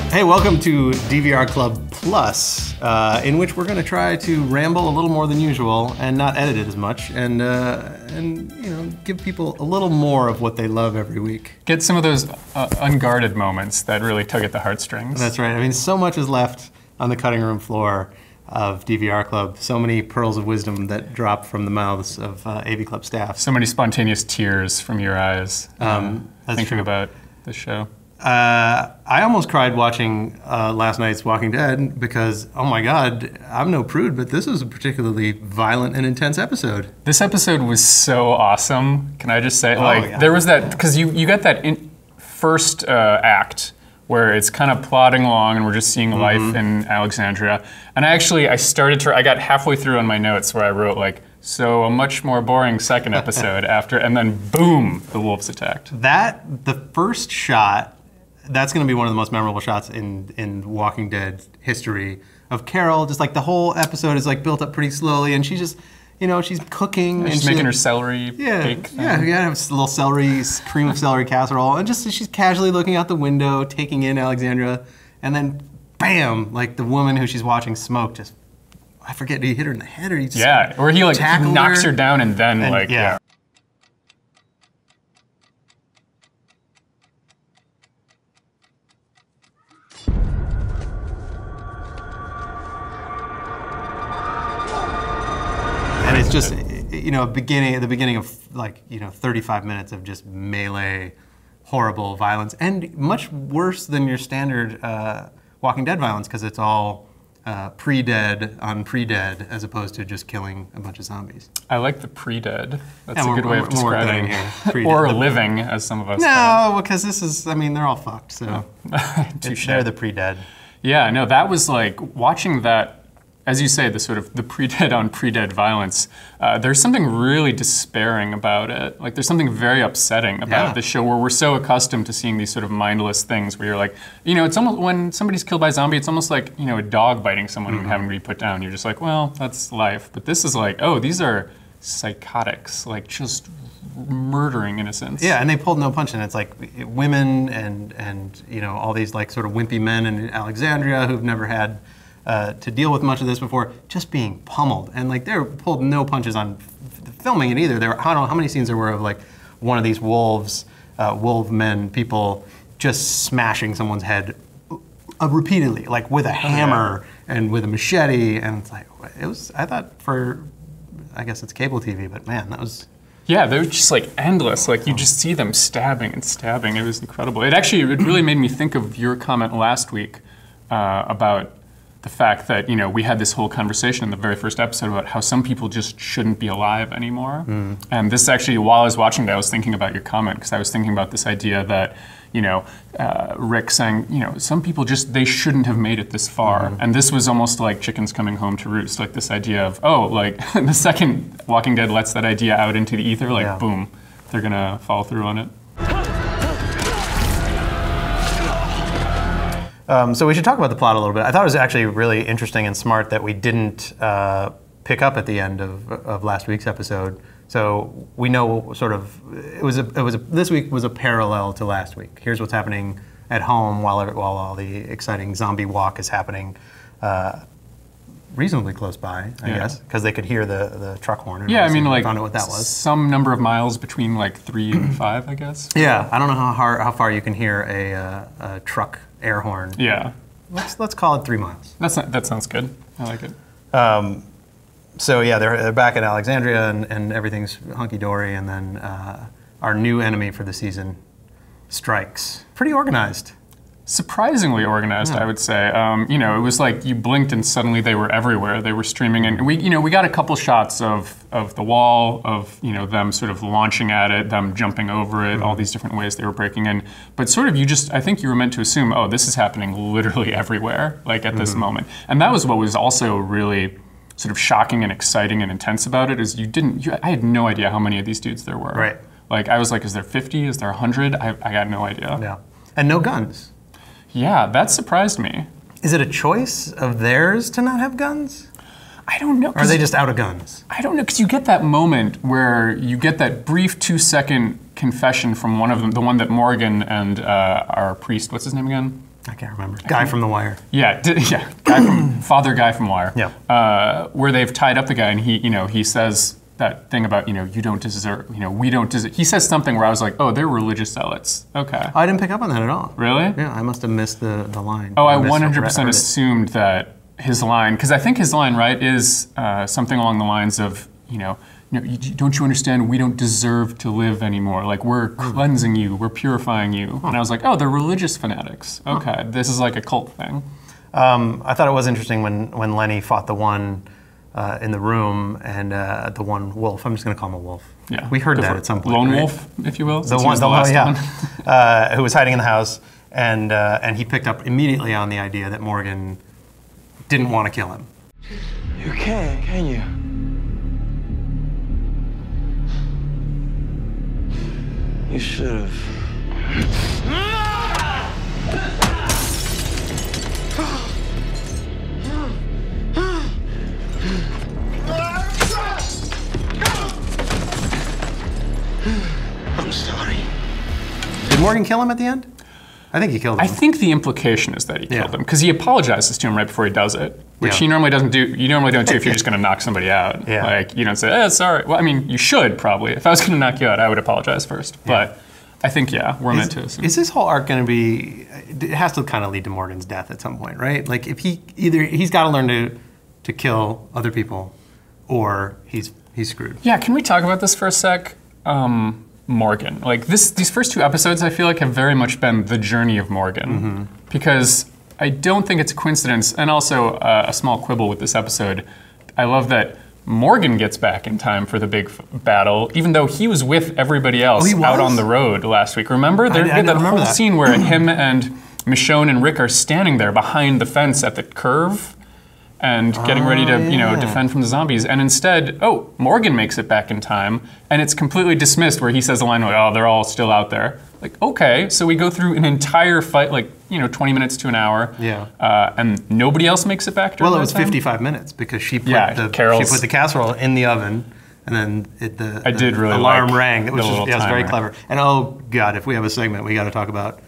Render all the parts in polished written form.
Hey, welcome to DVR Club Plus, in which we're going to try to ramble a little more than usual and not edit it as much, and you know, give people a little more of what they love every week. Get some of those unguarded moments that really tug at the heartstrings. That's right. I mean, so much is left on the cutting room floor of DVR Club. So many pearls of wisdom that drop from the mouths of AV Club staff. So many spontaneous tears from your eyes thinking about the show. I almost cried watching last night's Walking Dead because, oh my God, I'm no prude, but this was a particularly violent and intense episode. This episode was so awesome. Can I just say, yeah. there was that, because you got that first act where it's kind of plodding along and we're just seeing life in Alexandria. And I got halfway through on my notes where I wrote like, so a much more boring second episode after, and then boom, the wolves attacked. The first shot, that's going to be one of the most memorable shots in Walking Dead history of Carol. Just like the whole episode is like built up pretty slowly, and she's just, you know, she's cooking. And she's making her celery bake thing. Yeah, you gotta have a little celery, cream of celery casserole, and just she's casually looking out the window, taking in Alexandria, and then bam, like the woman who she's watching smoke just, I forget, did he hit her in the head or he just or he like knocks her down and then yeah. And it's just, you know, at the beginning of like, you know, 35 minutes of just melee, horrible violence, and much worse than your standard Walking Dead violence, because it's all pre-dead on pre-dead as opposed to just killing a bunch of zombies. I like the pre-dead. That's a good way of describing it. Or living, as some of us No, because this is, I mean, they're all fucked, so they're the pre-dead. Yeah, no, that was like, watching that, as you say, the sort of the pre-dead on pre-dead violence, there's something really despairing about it. Like, there's something very upsetting about the show where we're so accustomed to seeing these sort of mindless things where you're like, you know, it's almost, when somebody's killed by a zombie, it's almost like, you know, a dog biting someone and having to be put down. You're just like, well, that's life. But this is like, oh, these are psychotics, like just murdering innocents. Yeah, and they pulled no punch, and it's like women and you know, all these like sort of wimpy men in Alexandria who've never had to deal with much of this before, just being pummeled. And like, they pulled no punches on filming it either. I don't know how many scenes there were of like one of these wolf men, people just smashing someone's head repeatedly, like with a hammer and with a machete. And it's like, I thought I guess it's cable TV, but man, that was... Yeah, they were just like endless. Like, you just see them stabbing and stabbing. It was incredible. It really made me think of your comment last week about the fact that, you know, we had this whole conversation in the very first episode about how some people just shouldn't be alive anymore. And this actually, while I was watching that, I was thinking about your comment, because I was thinking about this idea that, you know, Rick saying, you know, some people just, they shouldn't have made it this far. And this was almost like chickens coming home to roost, like this idea of, oh, like the second Walking Dead lets that idea out into the ether, like boom, they're gonna follow through on it. So we should talk about the plot a little bit. I thought it was actually really interesting and smart that we didn't pick up at the end of last week's episode. So we know sort of, this week was a parallel to last week. Here's what's happening at home while all the exciting zombie walk is happening reasonably close by, I guess, because they could hear the truck horn. And I mean, like, found out what that was. Some number of miles between like 3 and 5, I guess. Yeah, I don't know how far you can hear a truck air horn. Yeah. Let's call it 3 miles. That sounds good. I like it. So yeah, they're back at Alexandria and everything's hunky-dory, and then our new enemy for the season strikes. Pretty organized. Surprisingly organized, I would say. You know, it was like you blinked and suddenly they were everywhere. They were streaming, and we got a couple shots of the wall, of, you know, them sort of launching at it, them jumping over it, all these different ways they were breaking in. But sort of I think you were meant to assume, oh, this is happening literally everywhere, like at this moment. And that was what was also really sort of shocking and exciting and intense about it, is I had no idea how many of these dudes there were. Right. Like, I was like, is there 50? Is there 100? I got no idea. Yeah. And no guns. Yeah, that surprised me. Is it a choice of theirs to not have guns? I don't know. Or are they just out of guns? I don't know, because you get that moment where you get that brief 2-second confession from one of them, the one that Morgan and our priest, what's his name again? I can't remember. Guy from The Wire. Yeah, Father Guy from Wire. Yeah. Where they've tied up the guy, and he says that thing about, you don't deserve, we don't deserve. He says something where I was like, oh, they're religious zealots. Okay. I didn't pick up on that at all. Really? Yeah, I must have missed the line. Oh, I 100% assumed that his line, because I think his line, right, is something along the lines of, don't you understand? We don't deserve to live anymore. Like, we're cleansing you, we're purifying you. And I was like, oh, they're religious fanatics. Okay, this is like a cult thing. I thought it was interesting when Lenny fought the one in the room and the one wolf. I'm just going to call him a wolf. Yeah, we heard that at some point. Lone right? wolf, if you will. The one, who was hiding in the house, and he picked up immediately on the idea that Morgan didn't want to kill him. You can you? You should have. I'm sorry. Did Morgan kill him at the end? I think he killed him. I think the implication is that he killed him, because he apologizes to him right before he does it, which he normally doesn't do. You normally don't do if you're just going to knock somebody out. Yeah. Like, you don't say, sorry. Well, I mean, you should probably. If I was going to knock you out, I would apologize first. But I think, we're meant to assume. Is this whole arc going to be, it has to kind of lead to Morgan's death at some point, right? Like, if he's got to learn to kill other people, or he's screwed. Yeah, can we talk about this for a sec? Morgan. Like, these first two episodes, I feel like, have very much been the journey of Morgan. Because I don't think it's a coincidence, and also a small quibble with this episode. I love that Morgan gets back in time for the big battle, even though he was with everybody else out on the road last week. Remember? I had that remember whole that scene where him and Michonne and Rick are standing there behind the fence at the curve and getting ready to, defend from the zombies. And instead, Morgan makes it back in time, and it's completely dismissed where he says the line, oh, they're all still out there. Like, okay, so we go through an entire fight, 20 minutes to an hour. Yeah. And nobody else makes it back during Well, it was that time? 55 minutes because she put the casserole in the oven, and then the alarm rang. It was very clever. And oh God, if we have a segment, we got to talk about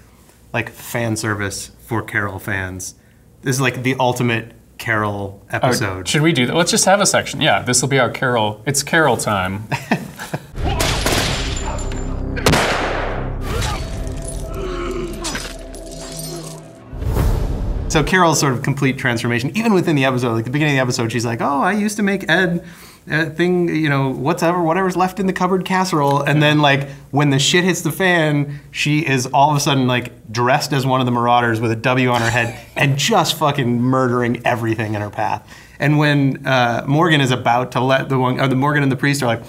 fan service for Carol fans. This is like the ultimate Carol episode. Should we do that? Let's just have a section. Yeah, this will be our Carol. It's Carol time. So Carol's sort of complete transformation, even within the episode, like the beginning of the episode, she's like, oh, I used to make Ed whatever's left in the cupboard casserole. And then when the shit hits the fan, she is all of a sudden dressed as one of the Marauders with a W on her head and just fucking murdering everything in her path. And when Morgan is about to let the Morgan and the priest are like,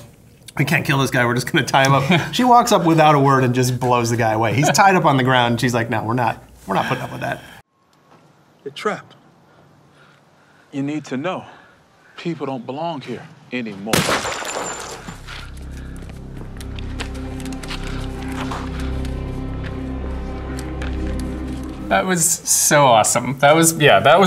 we can't kill this guy, we're just gonna tie him up. She walks up without a word and just blows the guy away. He's tied up on the ground. She's like, no, we're not putting up with that. You're trapped. You need to know, people don't belong here anymore. That was so awesome. That was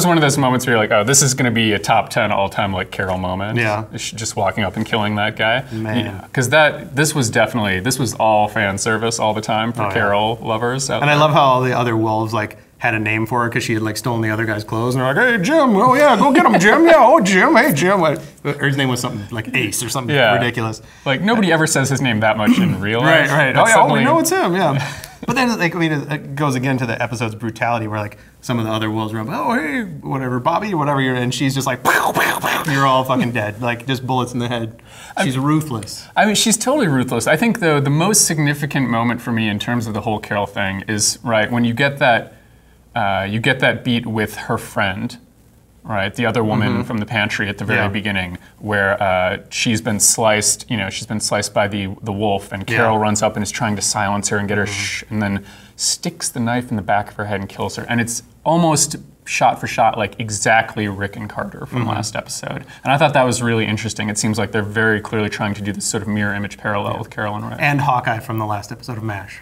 one of those moments where you're like, oh, this is going to be a top 10 all-time Carol moment. Yeah. Just walking up and killing that guy. Man. Because this was all fan service all the time for Carol lovers. And I love how all the other wolves had a name for her because she had stolen the other guy's clothes, and they're like, hey Jim, oh yeah, go get him, Jim, yeah, oh Jim, hey Jim. Her name was something like Ace or something ridiculous. Nobody ever says his name that much in real life. Right. Oh yeah, we know it's him, yeah. But then, it goes again to the episode's brutality where, some of the other wolves are like, oh, hey, whatever, Bobby, whatever you're in, and she's just like, pow, pow, pow, you're all fucking dead. Just bullets in the head. She's ruthless. I mean, she's totally ruthless. I think, though, the most significant moment for me in terms of the whole Carol thing is, when you get that beat with her friend, right? The other woman from the pantry at the very beginning, where she's been sliced. She's been sliced by the wolf, and Carol runs up and is trying to silence her and get her shh, and then sticks the knife in the back of her head and kills her. And it's almost shot for shot, exactly Rick and Carter from last episode. And I thought that was really interesting. It seems like they're very clearly trying to do this sort of mirror image parallel with Carol and Rick. And Hawkeye from the last episode of MASH.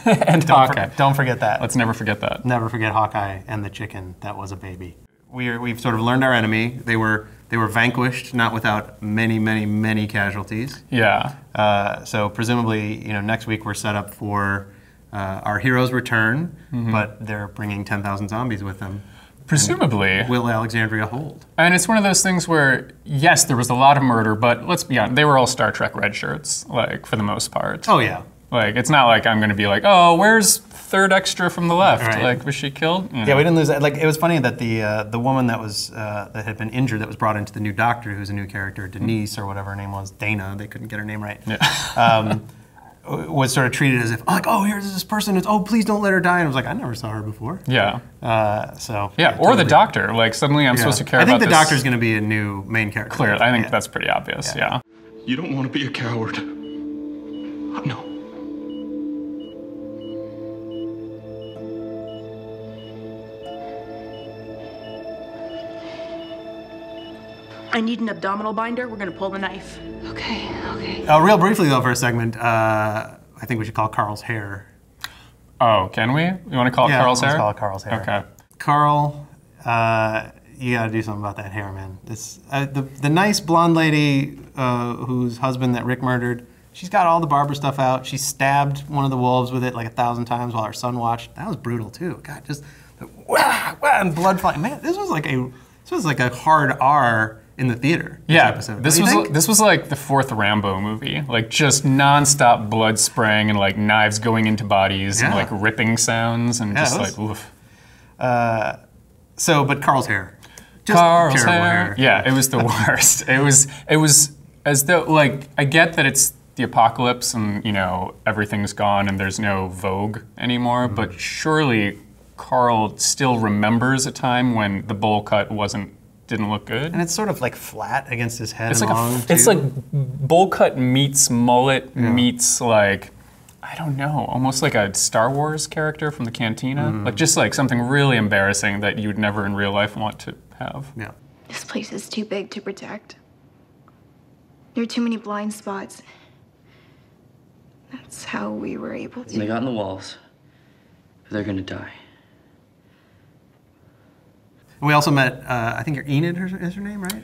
And Hawkeye. Don't forget that. Let's never forget that. Never forget Hawkeye and the chicken that was a baby. we've sort of learned our enemy. They were vanquished, not without many, many, many casualties. Yeah. So presumably, next week we're set up for our heroes return, but they're bringing 10,000 zombies with them. Presumably. Will Alexandria hold? And it's one of those things where, yes, there was a lot of murder, but let's be honest, they were all Star Trek red shirts, like, for the most part. Oh, yeah. Like, it's not like I'm going to be like, oh, where's third extra from the left? Right. Like, was she killed? Yeah, we didn't lose that. Like, it was funny that the woman that was that had been injured, that was brought into the new doctor, who's a new character, Denise or whatever her name was, Dana. They couldn't get her name right. Yeah. Was sort of treated as if, like, oh, here's this person. It's, oh, please don't let her die. And I was like, I never saw her before. Yeah. Yeah, or the doctor. Like, suddenly I'm supposed to care about this. I think the doctor's going to be a new main character. Clearly, I think that's pretty obvious. Yeah. You don't want to be a coward. No. I need an abdominal binder. We're gonna pull the knife. Okay. Real briefly, though, for a segment, I think we should call Carl's hair. Oh, can we? You want to call it Carl's hair? Let's call it Carl's hair. Okay. Carl, you got to do something about that hair, man. This the nice blonde lady whose husband that Rick murdered. She's got all the barber stuff out. She stabbed one of the wolves with it like 1,000 times while her son watched. That was brutal too. God, just wah, wah, and blood flying. Man, this was like a hard R in the theater. This was like the fourth Rambo movie, like just nonstop blood spraying and like knives going into bodies and like ripping sounds and just like oof. But Carl's hair, just Carl's terrible hair. Yeah, it was the worst. It was as though, like, I get that it's the apocalypse and everything's gone and there's no Vogue anymore, but surely Carl still remembers a time when the bowl cut didn't look good. And it's sort of like flat against his head. It's like bowl cut meets mullet meets like, I don't know, almost like a Star Wars character from the Cantina. Like just like something really embarrassing that you'd never in real life want to have. Yeah. This place is too big to protect. There are too many blind spots. That's how we were able to. They got in the walls. They're gonna die. We also met, I think Enid is her name, right?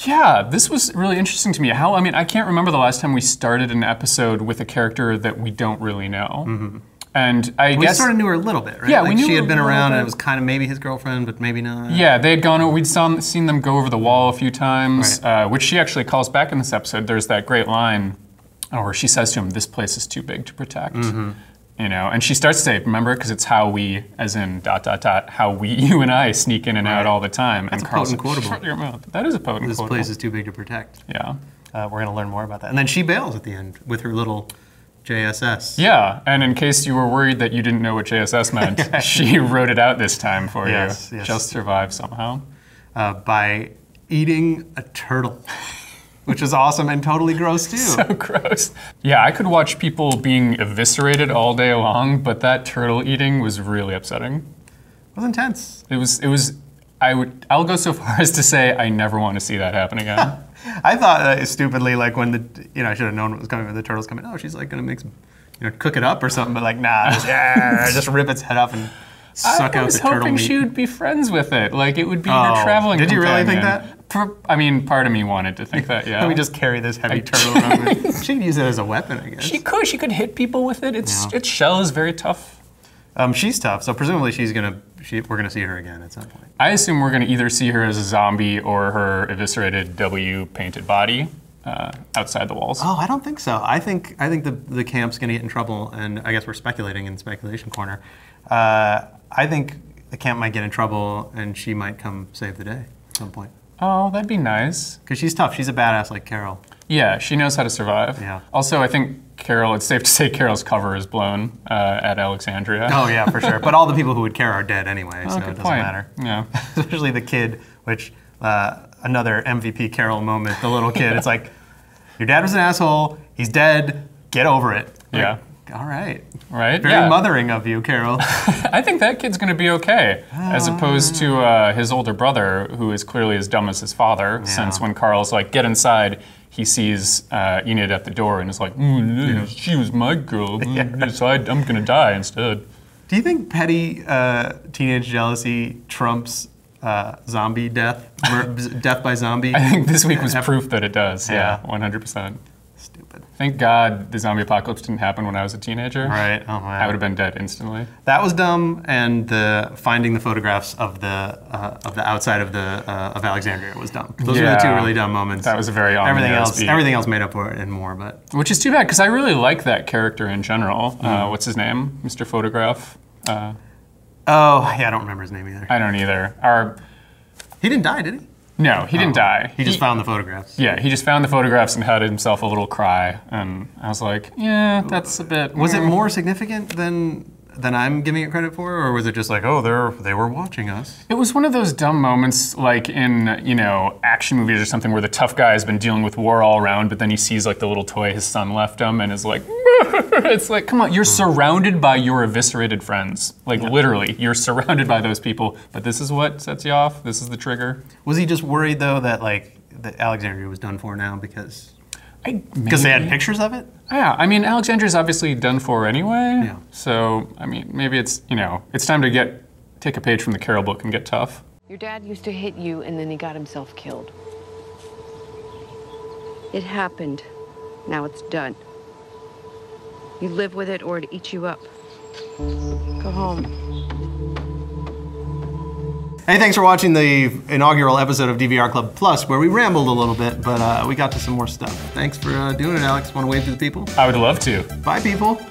Yeah, this was really interesting to me. I can't remember the last time we started an episode with a character that we don't really know. And I guess we sort of knew her a little bit, right? Yeah, like we knew she had been around, bit. and it was kind of maybe his girlfriend, but maybe not. Yeah, they had gone. We'd seen them go over the wall a few times, which she actually calls back in this episode. There's that great line where she says to him, "This place is too big to protect." And she starts to say, "Remember, because it's how we, as in ... how we, you and I, sneak in and out all the time." That's and a potent quotable. Shut your mouth. That is a potent This quotable. place is too big to protect. Yeah. We're going to learn more about that. And then she bails at the end with her little JSS. Yeah, and in case you were worried that you didn't know what JSS meant, she wrote it out this time for you. Yes. Just survive somehow. By eating a turtle, which is awesome and totally gross too. So gross. Yeah, I could watch people being eviscerated all day long, but that turtle eating was really upsetting. It was intense. I'll go so far as to say I never want to see that happen again. I thought stupidly, like when I should have known what was coming when the turtle's coming. Oh, she's like gonna make some, cook it up or something. But like, nah, just rip its head off and suck out the turtle meat. I was hoping she would be friends with it. Like it would be her traveling Did you really think companion. that? Part of me wanted to think that. Yeah. Let me just carry this heavy turtle around. She could use it as a weapon, I guess. She could. She could hit people with it. Its shell is very tough. She's tough, so presumably we're gonna see her again at some point. I assume we're gonna either see her as a zombie or her eviscerated W painted body outside the walls. Oh, I don't think so. I think the camp's gonna get in trouble, and I guess we're speculating in speculation corner. I think the camp might get in trouble, and she might come save the day at some point. Oh, that'd be nice. Because she's tough. She's a badass like Carol. Yeah, she knows how to survive. Yeah. Also, I think it's safe to say Carol's cover is blown at Alexandria. Oh yeah, for sure. But all the people who would care are dead anyway, so it doesn't matter. Yeah. Especially the kid, which another MVP Carol moment. The little kid. It's like, your dad was an asshole. He's dead. Get over it. Like, yeah. All right. Right. Very mothering of you, Carol. I think that kid's going to be okay, as opposed to his older brother, who is clearly as dumb as his father. Yeah. Since when Carl's like, get inside, he sees Enid at the door and is like, she was my girl, so I'm going to die instead. Do you think petty teenage jealousy trumps zombie death, death by zombie. I think this week was proof that it does. Yeah. 100%. Stupid. Thank God the zombie apocalypse didn't happen when I was a teenager. Right. Oh man. I would have been dead instantly. That was dumb, and the finding the photographs of the outside of of Alexandria was dumb. Those were the two really dumb moments. That was a very ominous beat. Everything else made up for it and more, but which is too bad because I really like that character in general. What's his name? Mr. Photograph. Oh yeah, I don't remember his name either. I don't either. He didn't die, did he? No, he didn't die. He just found the photographs. Yeah, he just found the photographs and had himself a little cry, and I was like, yeah, that's a bit. Was it more significant than I'm giving it credit for, or was it just like, oh, they were watching us? It was one of those dumb moments, like in action movies or something, where the tough guy has been dealing with war all around, but then he sees like the little toy his son left him, and is like, it's like, come on, you're surrounded by your eviscerated friends, like literally, you're surrounded by those people, but this is what sets you off. This is the trigger. Was he just worried though that Alexandria was done for now because they had pictures of it? Yeah, I mean, Alexandria's obviously done for anyway. Yeah. So, I mean, maybe it's, it's time to take a page from the Carol book and get tough. Your dad used to hit you and then he got himself killed. It happened. Now it's done. You live with it or it eats you up. Go home. Hey, thanks for watching the inaugural episode of DVR Club Plus, where we rambled a little bit, but we got to some more stuff. Thanks for doing it, Alex. Want to wave to the people? I would love to. Bye, people.